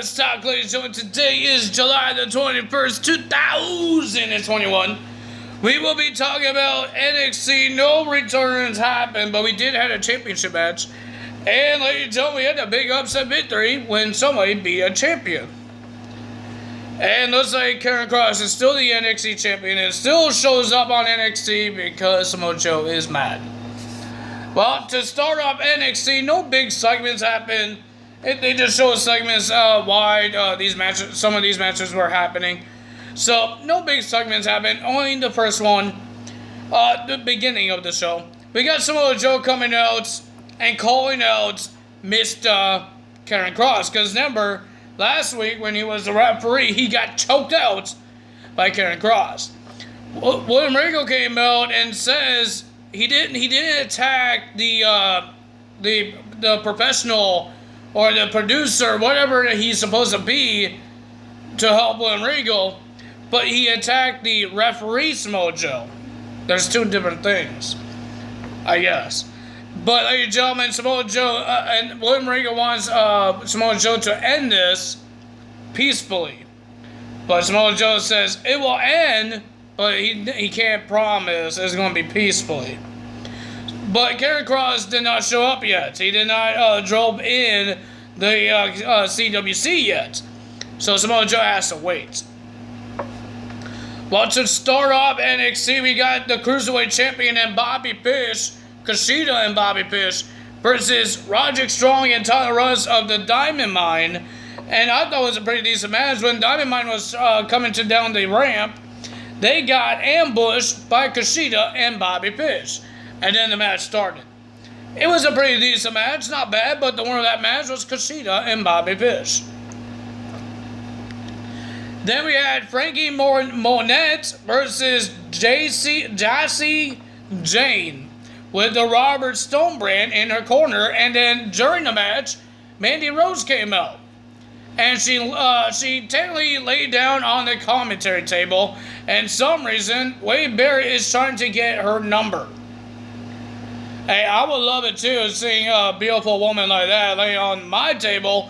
Stock, ladies and gentlemen, today is July the 21st, 2021. We will be talking about NXT. No returns happened, but we did have a championship match. And ladies and gentlemen, we had a big upset victory when somebody beat a champion. And looks like Karen Cross is still the NXT champion and still shows up on NXT because Samoa Joe is mad. Well, to start off NXT, no big segments happened. They just show segments why these matches, some of these matches were happening. So no big segments happened. Only the first one, the beginning of the show. We got Samoa Joe coming out and calling out Mr. Karen Cross, because remember last week when he was the referee, he got choked out by Karen Cross. William Regal came out and says he didn't attack the professional or the producer, whatever he's supposed to be, to help William Regal, but he attacked the referee Samoa Joe. There's two different things, I guess. But ladies and gentlemen, Samoa Joe and William Regal wants Samoa Joe to end this peacefully. But Samoa Joe says it will end, but he can't promise it's going to be peacefully. But Karen Cross did not show up yet. He did not drove in the CWC yet. So Samoa Joe has to wait. Well, to start off NXT, we got the Cruiserweight Champion and Bobby Fish, Kushida and Bobby Fish, versus Roderick Strong and Tyler Rust of the Diamond Mine. And I thought it was a pretty decent match. When Diamond Mine was coming down the ramp, they got ambushed by Kushida and Bobby Fish. And then the match started. It was a pretty decent match, not bad, but the winner of that match was Kushida and Bobby Fish. Then we had Frankie Monette versus Jassy Jane with the Robert Stone brand in her corner. And then during the match, Mandy Rose came out. And she technically laid down on the commentary table. And some reason, Wade Barrett is trying to get her number. Hey, I would love it too, seeing a beautiful woman like that laying on my table,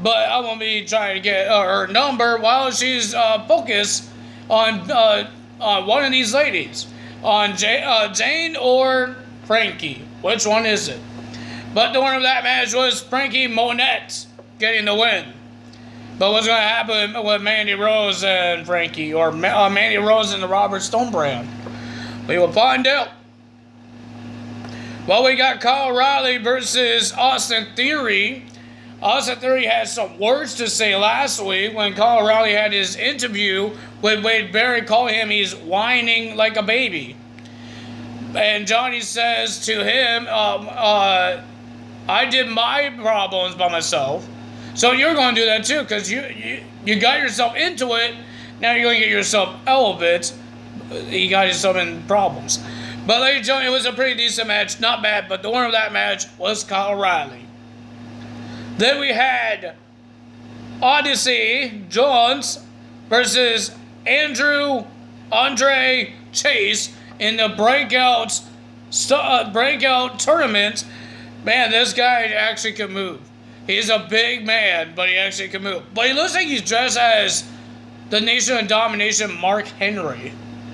but I won't be trying to get her number while she's focused on one of these ladies, on Jane or Frankie. Which one is it? But the winner of that match was Frankie Monette getting the win. But what's going to happen with Mandy Rose and Frankie, or Mandy Rose and the Robert Stone brand? We will find out. Well, we got Kyle O'Reilly versus Austin Theory. Austin Theory had some words to say last week when Kyle O'Reilly had his interview with Wade Barrett, calling him he's whining like a baby. And Johnny says to him, I did my problems by myself. So you're going to do that too, because you got yourself into it. Now you're going to get yourself out of it. You got yourself in problems. But ladies and gentlemen, it was a pretty decent match. Not bad, but the winner of that match was Kyle O'Reilly. Then we had Odyssey Jones versus Andre Chase in the breakout tournament. Man, this guy actually can move. He's a big man, but he actually can move. But he looks like he's dressed as the Nation of Domination Mark Henry.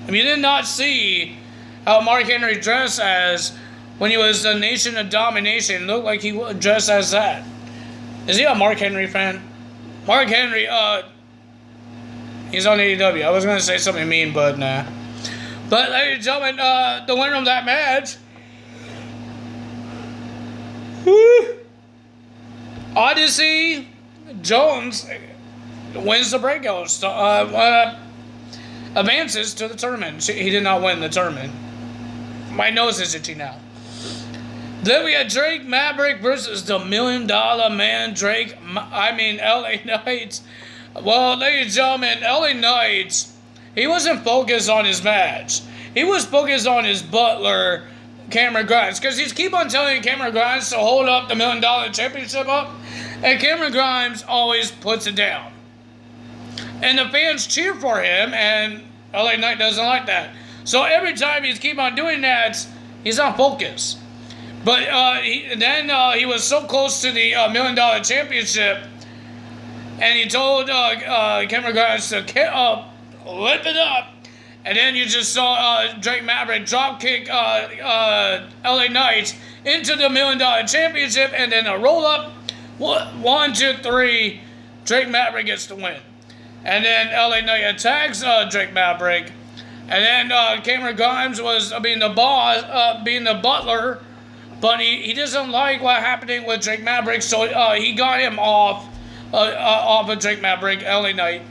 If you did not see how Mark Henry dressed as when he was the Nation of Domination, looked like he dressed as that. Is he a Mark Henry fan? Mark Henry, he's on AEW. I was going to say something mean, but nah. But ladies and gentlemen, the winner of that match, Odyssey Jones, wins the breakout, advances to the tournament. He did not win the tournament. My nose is itchy now. Then we had Drake Maverick versus the $1 Million Man LA Knight. Well, ladies and gentlemen, LA Knight, he wasn't focused on his match. He was focused on his butler, Cameron Grimes, because he's keep on telling Cameron Grimes to hold up the $1 Million Championship up, and Cameron Grimes always puts it down. And the fans cheer for him, and LA Knight doesn't like that. So every time he's keep on doing that, he's on focus. But he was so close to the $1 Million Championship and he told Cameron Grimes to whip it up. And then you just saw Drake Maverick drop kick LA Knight into the $1 Million Championship, and then a roll up. 1, 2, 3. Drake Maverick gets the win. And then LA Knight attacks Drake Maverick. And then Cameron Grimes was being the boss, being the butler. But he doesn't like what happening with Drake Maverick, so he got him off of Drake Maverick, LA Knight,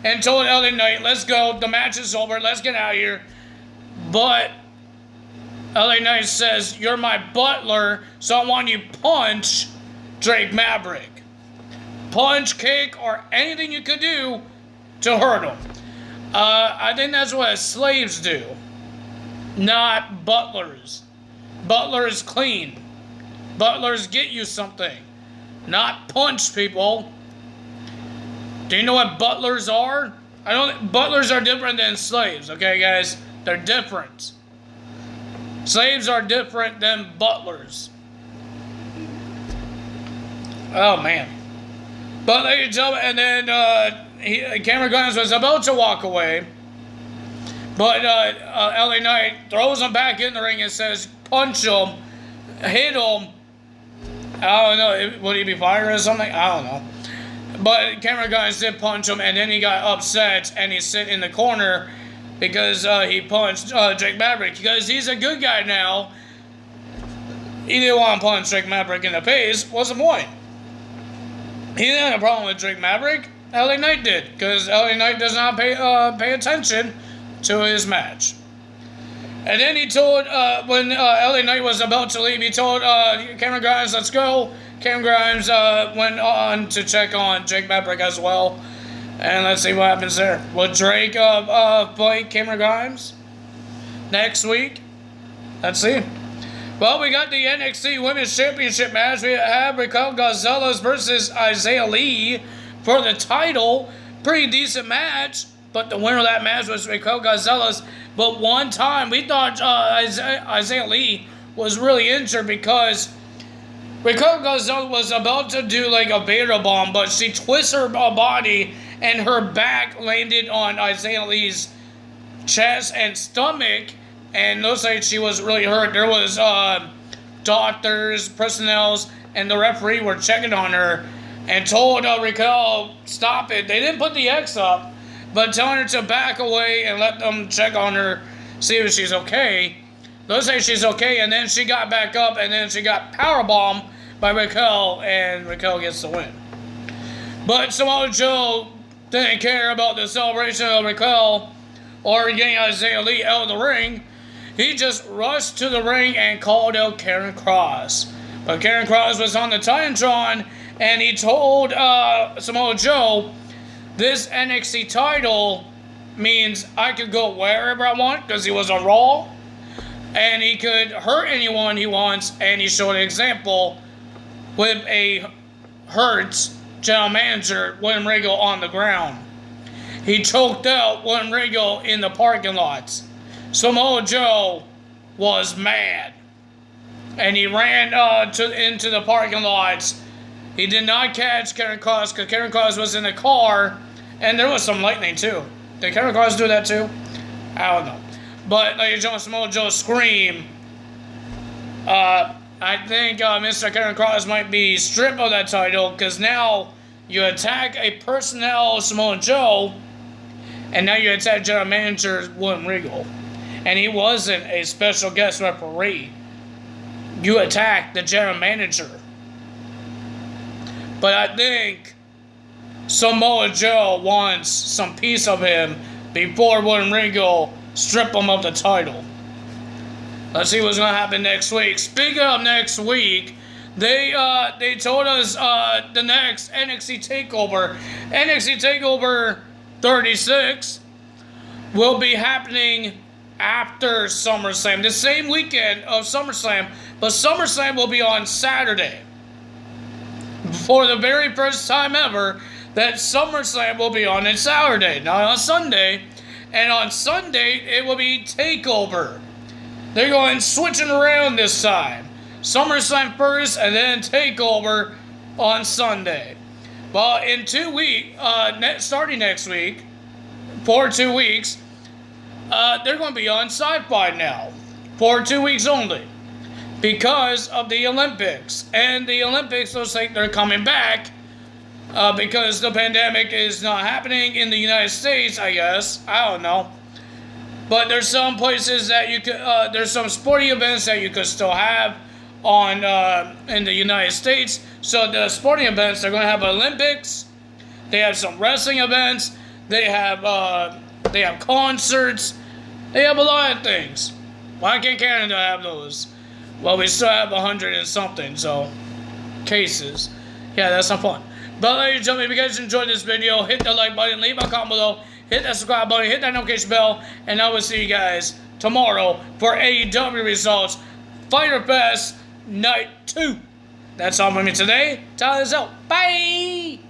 and told LA Knight, let's go, the match is over, let's get out of here. But LA Knight says, you're my butler, so I want you to punch Drake Maverick. Punch, kick, or anything you could do to hurt him. I think that's what slaves do, not butlers. Butlers clean. Butlers get you something, not punch people. Do you know what butlers are? Butlers are different than slaves, okay, guys? They're different. Slaves are different than butlers. Oh, man. But, ladies and gentlemen, and then Cameron Grimes was about to walk away, but LA Knight throws him back in the ring and says, punch him, hit him. I don't know, would he be fired or something? I don't know. But Cameron Grimes did punch him, and then he got upset, and he sit in the corner because he punched Drake Maverick, because he's a good guy now. He didn't want to punch Drake Maverick in the face. What's the point? He didn't have a problem with Drake Maverick. LA Knight did, because LA Knight does not pay attention to his match. And then he told, when LA Knight was about to leave, he told Cameron Grimes, let's go. Cameron Grimes went on to check on Drake Maverick as well. And let's see what happens there. Will Drake fight Cameron Grimes next week? Let's see. Well, we got the NXT Women's Championship match. We have Raquel Gonzalez versus Isaiah Lee for the title. Pretty decent match, but the winner of that match was Raquel Gonzalez. But one time, we thought Isaiah Lee was really injured because Raquel Gonzalez was about to do like a Vader bomb, but she twists her body and her back landed on Isaiah Lee's chest and stomach, and looks like she was really hurt. There was doctors, personnel, and the referee were checking on her and told Raquel, stop it. They didn't put the X up, but telling her to back away and let them check on her, see if she's okay. Looks like she's okay, and then she got back up, and then she got powerbombed by Raquel, and Raquel gets the win. But Samoa Joe didn't care about the celebration of Raquel or getting Isaiah Lee out of the ring. He just rushed to the ring and called out Karen Cross. But Karen Cross was on the Titantron, and he told Samoa Joe, this NXT title means I could go wherever I want, because he was on Raw, and he could hurt anyone he wants, and he showed an example with a hurt general manager, William Regal, on the ground. He choked out William Regal in the parking lot. Samoa Joe was mad, and he ran into the parking lot. He did not catch Karen Cross, because Karen Cross was in the car, and there was some lightning too. Did Karen Cross do that too? I don't know. But ladies and gentlemen, Samoa Joe screamed. I think Mr. Karen Cross might be stripped of that title, because now you attack a personnel Samoa Joe, and now you attack general manager William Regal. And he wasn't a special guest referee. You attacked the general manager. But I think Samoa Joe wants some piece of him before William Regal strip him of the title. Let's see what's going to happen next week. Speaking of next week, they told us the next NXT TakeOver 36 will be happening after SummerSlam, the same weekend of SummerSlam, but SummerSlam will be on Saturday. For the very first time ever, that SummerSlam will be on a Saturday, not on Sunday. And on Sunday, it will be TakeOver. They're going switching around this time. SummerSlam first, and then TakeOver on Sunday. Well, in 2 weeks, starting next week, for 2 weeks, they're going to be on Sci-Fi now. For 2 weeks only. Because of the Olympics. And the Olympics looks like they're coming back. Because the pandemic is not happening in the United States, I guess. I don't know. But there's some places that you could, there's some sporting events that you could still have on, in the United States. So the sporting events, they're going to have Olympics. They have some wrestling events. They have concerts. They have a lot of things. Why can't Canada have those? Well, we still have 100 and something, so, cases. Yeah, that's not fun. But ladies and gentlemen, if you guys enjoyed this video, hit the like button, leave a comment below, hit that subscribe button, hit that notification bell, and I will see you guys tomorrow for AEW Results Fyter Fest Night 2. That's all from me today. Time is out. Bye!